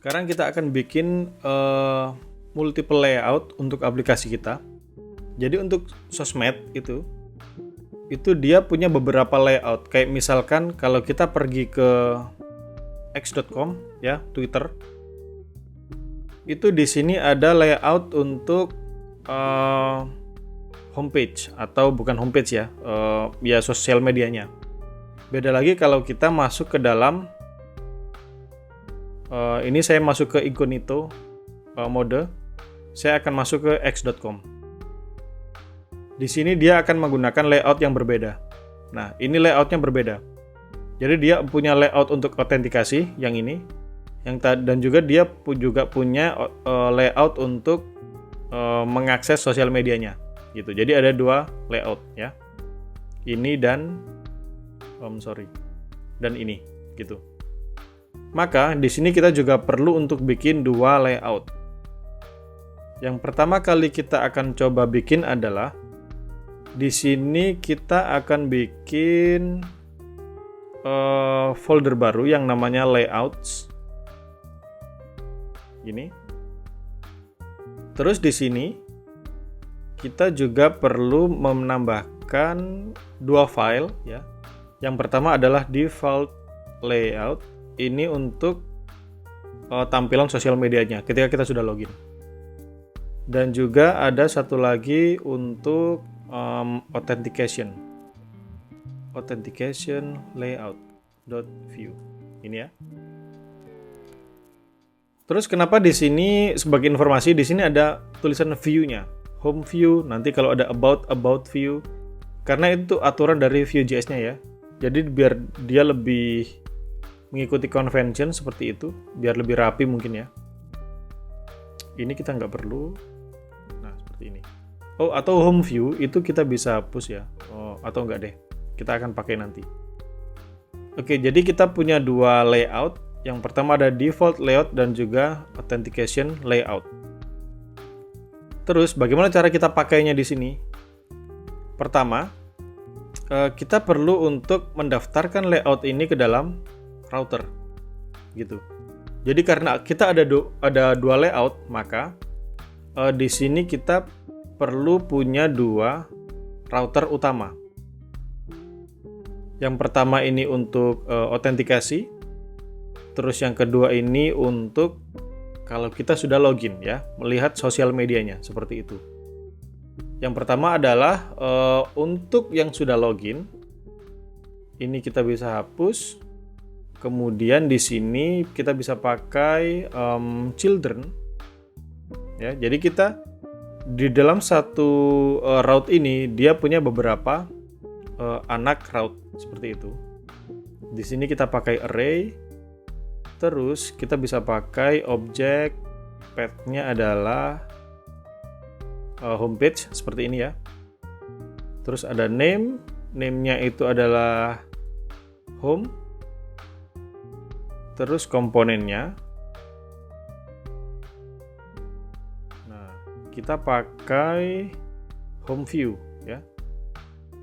Sekarang kita akan bikin multiple layout untuk aplikasi kita. Jadi untuk sosmed itu dia punya beberapa layout. Kayak misalkan kalau kita pergi ke x.com ya, Twitter. Itu di sini ada layout untuk homepage atau bukan homepage ya, ya sosial medianya. Beda lagi kalau kita masuk ke dalam ini saya masuk ke incognito mode. Saya akan masuk ke x.com. Di sini dia akan menggunakan layout yang berbeda. Nah, ini layoutnya berbeda. Jadi dia punya layout untuk autentikasi yang ini, dan juga dia juga punya layout untuk mengakses sosial medianya, gitu. Jadi ada dua layout ya. Ini dan dan ini, gitu. Maka di sini kita juga perlu untuk bikin dua layout. Yang pertama kali kita akan coba bikin adalah di sini kita akan bikin folder baru yang namanya layouts. Gini. Terus di sini kita juga perlu menambahkan dua file ya. Yang pertama adalah default layout. Ini untuk tampilan sosial medianya ketika kita sudah login. Dan juga ada satu lagi untuk authentication layout.view. Ini ya. Terus kenapa di sini sebagai informasi di sini ada tulisan view-nya, home view, nanti kalau ada about view. Karena itu aturan dari Vue.js-nya ya. Jadi biar dia lebih mengikuti convention seperti itu, biar lebih rapi mungkin ya. Ini kita nggak perlu. Nah, seperti ini. Oh, atau home view itu kita bisa hapus ya. Oh, atau enggak deh. Kita akan pakai nanti. Oke, jadi kita punya dua layout. Yang pertama ada default layout dan juga authentication layout. Terus bagaimana cara kita pakainya di sini? Pertama, kita perlu untuk mendaftarkan layout ini ke dalam router, gitu. Jadi karena kita ada dua layout, maka di sini kita perlu punya dua router utama. Yang pertama ini untuk autentikasi, terus yang kedua ini untuk kalau kita sudah login ya, melihat sosial medianya seperti itu. Yang pertama adalah untuk yang sudah login, ini kita bisa hapus. Kemudian di sini kita bisa pakai children. Ya, jadi kita di dalam satu route ini dia punya beberapa anak route seperti itu. Di sini kita pakai array. Terus kita bisa pakai objek path-nya adalah homepage seperti ini ya. Terus ada name-nya itu adalah home. Terus komponennya. Nah, kita pakai home view ya.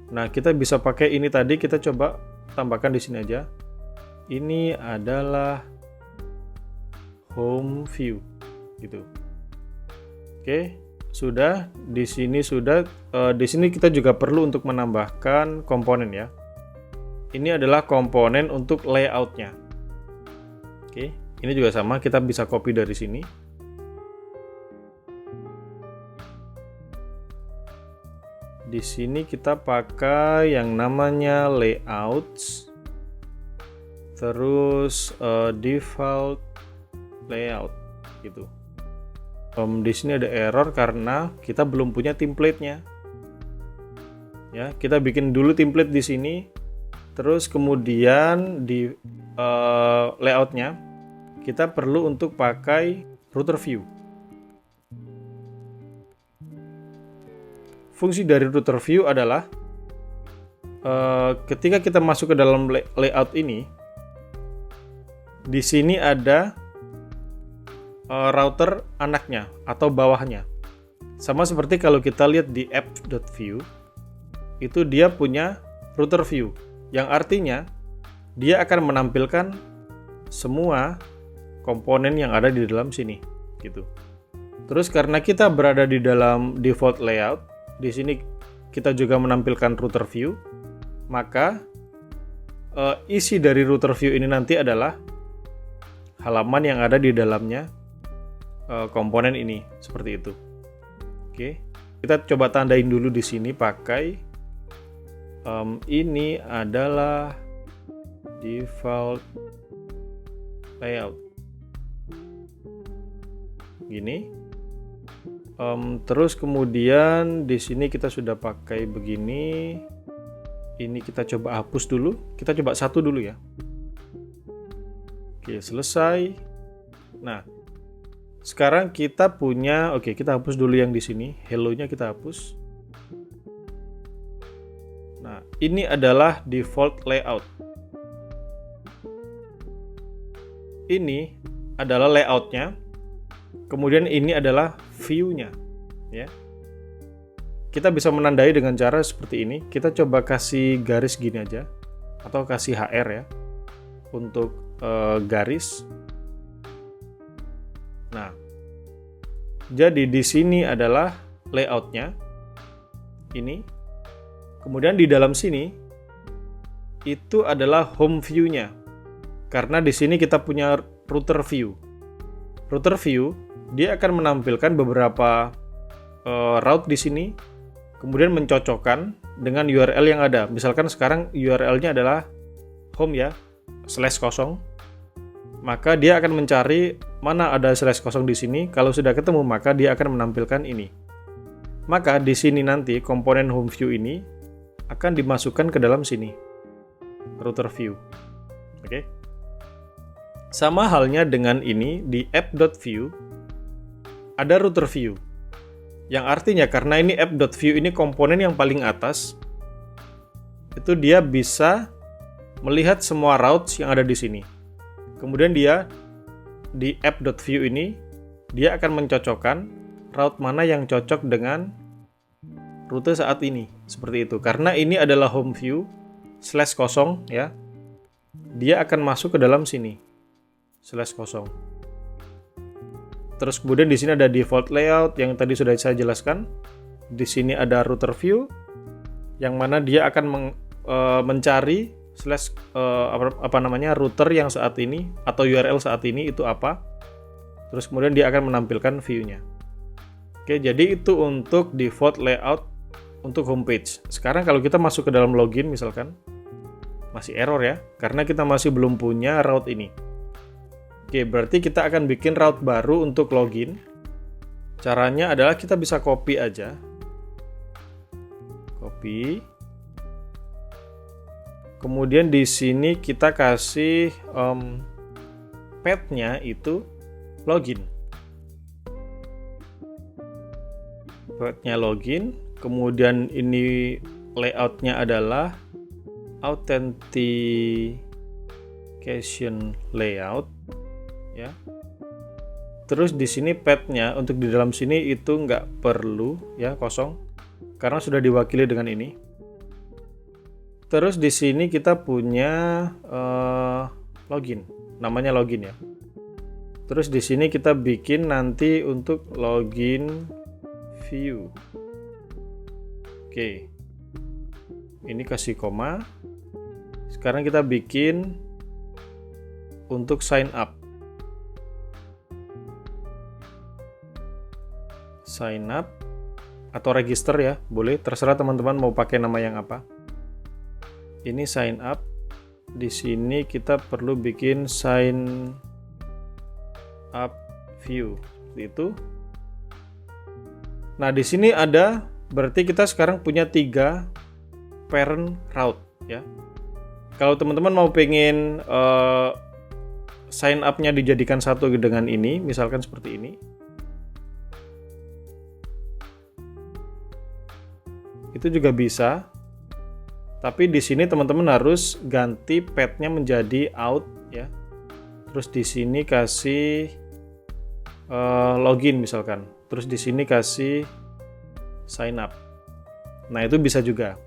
Nah, kita bisa pakai ini tadi, kita coba tambahkan di sini aja. Ini adalah home view gitu. Oke, sudah di sini di sini kita juga perlu untuk menambahkan komponen ya. Ini adalah komponen untuk layoutnya. Oke, ini juga sama, kita bisa copy dari sini. Di sini kita pakai yang namanya layouts. Terus default layout gitu. Di sini ada error karena kita belum punya template-nya. Ya, kita bikin dulu template di sini. Terus kemudian di layout-nya kita perlu untuk pakai router view. Fungsi dari router view adalah ketika kita masuk ke dalam layout ini, di sini ada router anaknya atau bawahnya. Sama seperti kalau kita lihat di app.view, itu dia punya router view, yang artinya dia akan menampilkan semua komponen yang ada di dalam sini, gitu. Terus karena kita berada di dalam default layout, di sini kita juga menampilkan router view, maka isi dari router view ini nanti adalah halaman yang ada di dalamnya komponen ini, seperti itu. Oke, kita coba tandain dulu di sini pakai ini adalah default layout. Gini. Terus kemudian di sini kita sudah pakai begini. Ini kita coba hapus dulu. Kita coba satu dulu ya. Oke, selesai. Nah, sekarang kita punya, oke, kita hapus dulu yang di sini. Hello-nya kita hapus. Nah, ini adalah default layout. Ini adalah layoutnya, kemudian ini adalah view-nya, ya. Kita bisa menandai dengan cara seperti ini. Kita coba kasih garis gini aja, atau kasih HR ya, untuk garis. Nah, jadi di sini adalah layout-nya, ini. Kemudian di dalam sini itu adalah home view-nya. Karena di sini kita punya router view. Router view dia akan menampilkan beberapa route di sini, kemudian mencocokkan dengan URL yang ada. Misalkan sekarang URL-nya adalah home ya, /0. Maka dia akan mencari mana ada /0 di sini. Kalau sudah ketemu, maka dia akan menampilkan ini. Maka di sini nanti komponen home view ini akan dimasukkan ke dalam sini, router view. Oke. Sama halnya dengan ini, di app.view ada router view. Yang artinya karena ini app.view ini komponen yang paling atas, itu dia bisa melihat semua routes yang ada di sini. Kemudian dia di app.view ini dia akan mencocokkan route mana yang cocok dengan rute saat ini, seperti itu. Karena ini adalah home view /0 ya. Dia akan masuk ke dalam sini. /0. Terus kemudian di sini ada default layout yang tadi sudah saya jelaskan. Di sini ada router view yang mana dia akan mencari router yang saat ini atau URL saat ini itu apa. Terus kemudian dia akan menampilkan view-nya. Oke, jadi itu untuk default layout untuk homepage. Sekarang kalau kita masuk ke dalam login misalkan, masih error ya, karena kita masih belum punya route ini. Oke, berarti kita akan bikin route baru untuk login. Caranya adalah kita bisa copy aja. Copy. Kemudian di sini kita kasih path-nya itu login. Path-nya login. Kemudian ini layout-nya adalah authentication layout. Ya. Terus di sini path-nya untuk di dalam sini itu nggak perlu ya, kosong karena sudah diwakili dengan ini. Terus di sini kita punya login, namanya login ya. Terus di sini kita bikin nanti untuk login view. Oke, ini kasih koma. Sekarang kita bikin untuk sign up. Sign up atau register ya, boleh, terserah teman-teman mau pakai nama yang apa. Ini sign up. Di sini kita perlu bikin sign up view seperti itu. Nah, di sini ada, berarti kita sekarang punya 3 parent route ya. Kalau teman-teman mau pengen sign up-nya dijadikan satu dengan ini, misalkan seperti ini. Itu juga bisa. Tapi di sini teman-teman harus ganti path-nya menjadi out ya. Terus di sini kasih login misalkan. Terus di sini kasih sign up. Nah, itu bisa juga.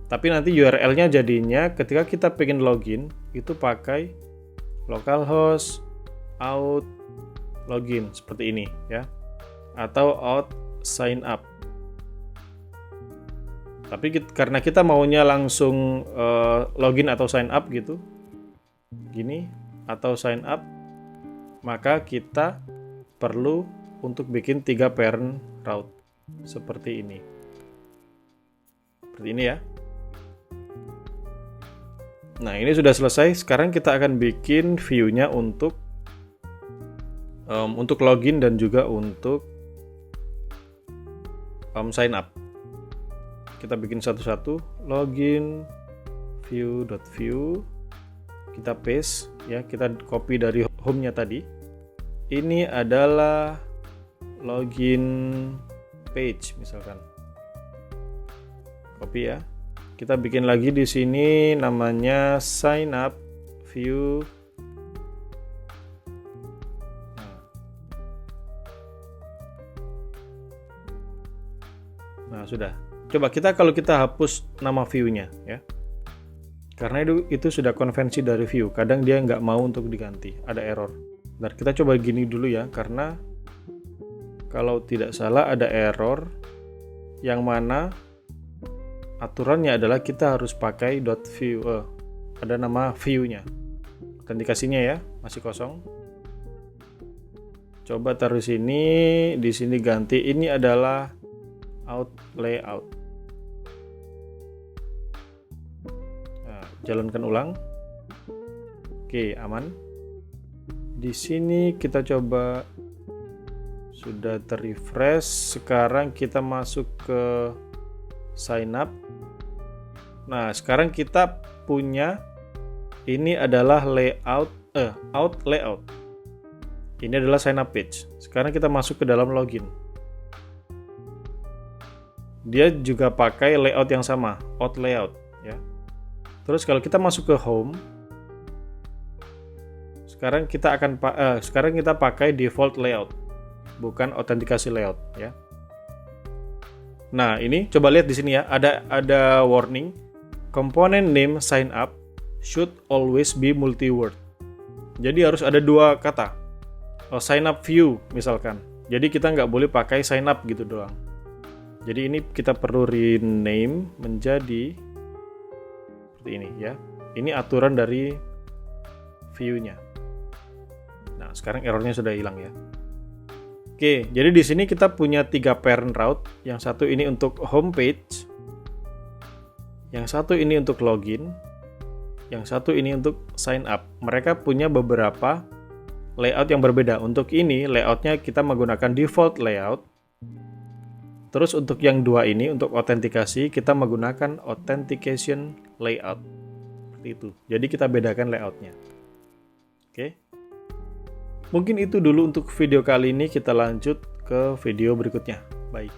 Tapi nanti URL-nya jadinya ketika kita pengen login itu pakai localhost out login seperti ini ya, atau out sign up. Tapi karena kita maunya langsung login atau sign up gitu, gini, atau sign up, maka kita perlu untuk bikin 3 parent route seperti ini. Seperti ini ya. Nah, ini sudah selesai. Sekarang kita akan bikin view-nya untuk login dan juga untuk sign up. Kita bikin satu-satu. Login view.view. Kita paste ya, kita copy dari home-nya tadi. Ini adalah login page misalkan. Copy ya. Kita bikin lagi di sini namanya sign up view. Nah, sudah. Coba kalau kita hapus nama view-nya ya. Karena itu sudah konvensi dari view. Kadang dia nggak mau untuk diganti, ada error. Bentar, kita coba gini dulu ya, karena kalau tidak salah ada error yang mana aturannya adalah kita harus pakai .view. Ada nama view-nya. Autentikasinya ya, masih kosong. Coba taruh sini, di sini ganti. Ini adalah out layout. Nah, jalankan ulang. Oke, aman. Di sini kita coba sudah terrefresh. Sekarang kita masuk ke sign up. Nah, sekarang kita punya ini adalah out layout. Ini adalah sign up page. Sekarang kita masuk ke dalam login. Dia juga pakai layout yang sama, out layout ya. Terus kalau kita masuk ke home, sekarang kita pakai default layout, bukan autentikasi layout ya. Nah, ini coba lihat di sini ya, ada warning. Component name sign up should always be multi-word. Jadi harus ada 2 kata. Sign up view misalkan. Jadi kita nggak boleh pakai sign up gitu doang. Jadi ini kita perlu rename menjadi seperti ini ya. Ini aturan dari view-nya. Nah, sekarang errornya sudah hilang ya. Oke, jadi di sini kita punya 3 parent route. Yang satu ini untuk homepage, yang satu ini untuk login, yang satu ini untuk sign up. Mereka punya beberapa layout yang berbeda. Untuk ini layoutnya kita menggunakan default layout. Terus untuk yang 2 ini untuk autentikasi kita menggunakan authentication layout. Seperti itu. Jadi kita bedakan layoutnya. Oke. Mungkin itu dulu untuk video kali ini, kita lanjut ke video berikutnya. Baik.